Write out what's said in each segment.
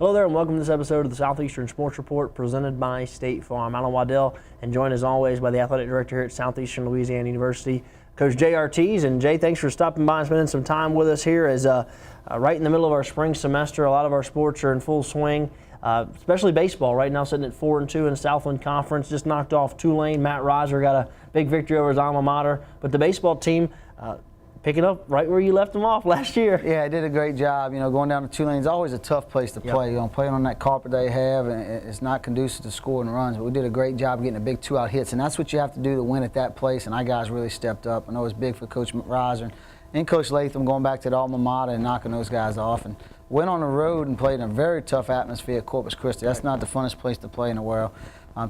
Hello there and welcome to this episode of the Southeastern Sports Report presented by State Farm. I'm Alan Waddell and joined as always by the athletic director here at Southeastern Louisiana University, Coach Jay Artigues. And Jay, thanks for stopping by and spending some time with us here as right in the middle of our spring semester. A lot of our sports are in full swing, especially baseball right now sitting at 4-2 in the Southland Conference. Just knocked off Tulane. Matt Reiser got a big victory over his alma mater. But the baseball team picking up right where you left them off last year. Yeah, I did a great job. You know, going down to Tulane is always a tough place to play. You know, playing on that carpet they have, and it's not conducive to scoring runs. But we did a great job getting the big 2-out hits, and that's what you have to do to win at that place. And our guys really stepped up. I know it's big for Coach Reiser and Coach Latham going back to the alma mater and knocking those guys off. And went on the road and played in a very tough atmosphere at Corpus Christi. That's not the funnest place to play in the world,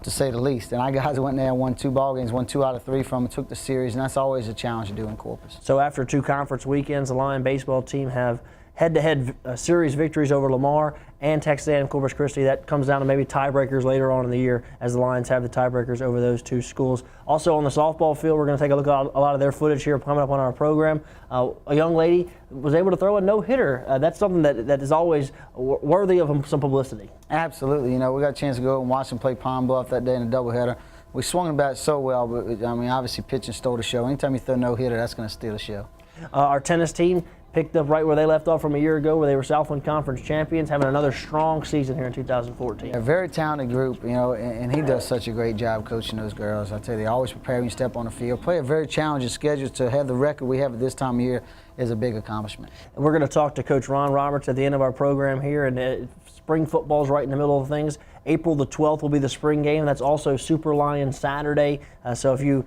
to say the least. And our guys went there and won 2 ball games, won 2 out of 3 from them, took the series, and that's always a challenge to do in Corpus. So after 2 conference weekends, the Lion baseball team have head-to-head series victories over Lamar and Texas A&M Corpus Christi. That comes down to maybe tiebreakers later on in the year as the Lions have the tiebreakers over those 2 schools. Also on the softball field, we're going to take a look at a lot of their footage here coming up on our program. A young lady was able to throw a no-hitter. That's something that is always worthy of some publicity. Absolutely. You know, we got a chance to go and watch them play Pine Bluff that day in a doubleheader. We swung the bat so well, but I mean, obviously pitching stole the show. Anytime you throw a no-hitter, that's going to steal the show. Our tennis team picked up right where they left off from a year ago, where they were Southland Conference champions, having another strong season here in 2014. A very talented group, you know, and he does such a great job coaching those girls. I tell you, they always prepare when you step on the field. Play a very challenging schedule. To have the record we have at this time of year is a big accomplishment. And we're going to talk to Coach Ron Roberts at the end of our program here, and spring football's right in the middle of things. April the 12th will be the spring game. That's also Super Lion Saturday. So if you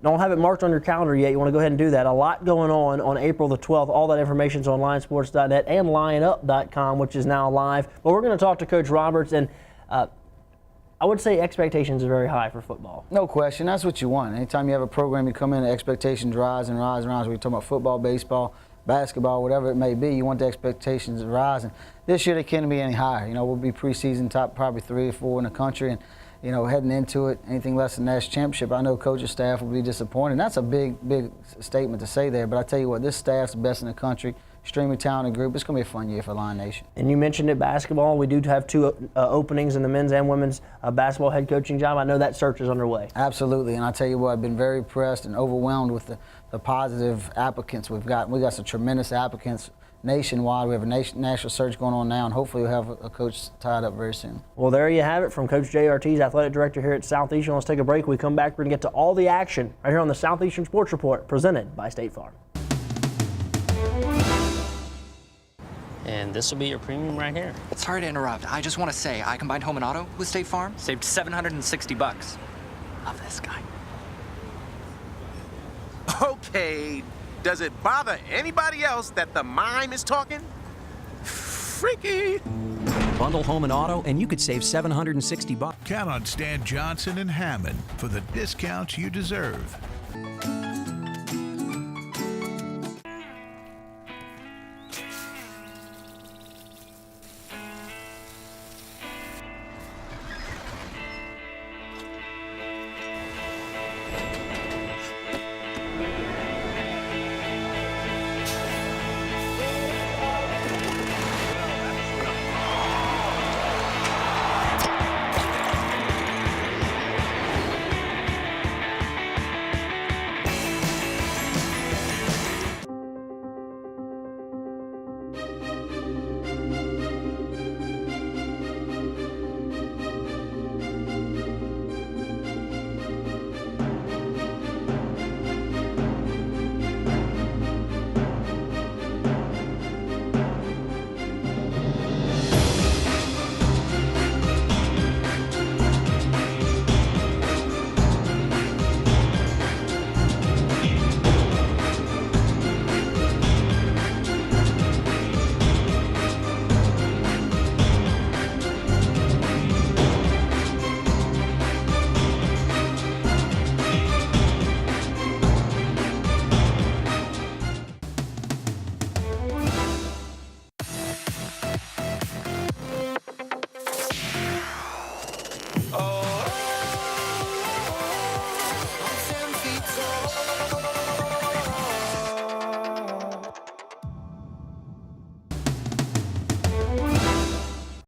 don't have it marked on your calendar yet, you want to go ahead and do that. A lot going on April the 12th. All that information is on lionsports.net and lionup.com, which is now live. But we're going to talk to Coach Roberts, and I would say expectations are very high for football. No question. That's what you want. Anytime you have a program, you come in, expectations rise and rise and rise. We're talking about football, baseball, basketball, whatever it may be. You want the expectations to rise. And this year they can't be any higher. You know, we'll be preseason top probably 3 or 4 in the country. And you know, heading into it, anything less than national championship, I know coaching staff will be disappointed. And that's a big statement to say there. But I tell you what, this staff's the best in the country. Extremely talented group. It's going to be a fun year for Lion Nation. And you mentioned it, basketball. We do have 2 openings in the men's and women's basketball head coaching job. I know that search is underway. Absolutely. And I tell you what, I've been very impressed and overwhelmed with the positive applicants we've got. We got some tremendous applicants nationwide. We have a national search going on now, and hopefully we'll have a coach tied up very soon. Well, there you have it from Coach Jay Artigues, athletic director here at Southeastern. Let's take a break. When we come back, we're going to get to all the action right here on the Southeastern Sports Report presented by State Farm. And this will be your premium right here. Sorry to interrupt. I just want to say I combined home and auto with State Farm. Saved $760. Love this guy. Okay, does it bother anybody else that the mime is talking? Freaky. Bundle home and auto, and you could save $760. Count on Stan Johnson and Hammond for the discounts you deserve.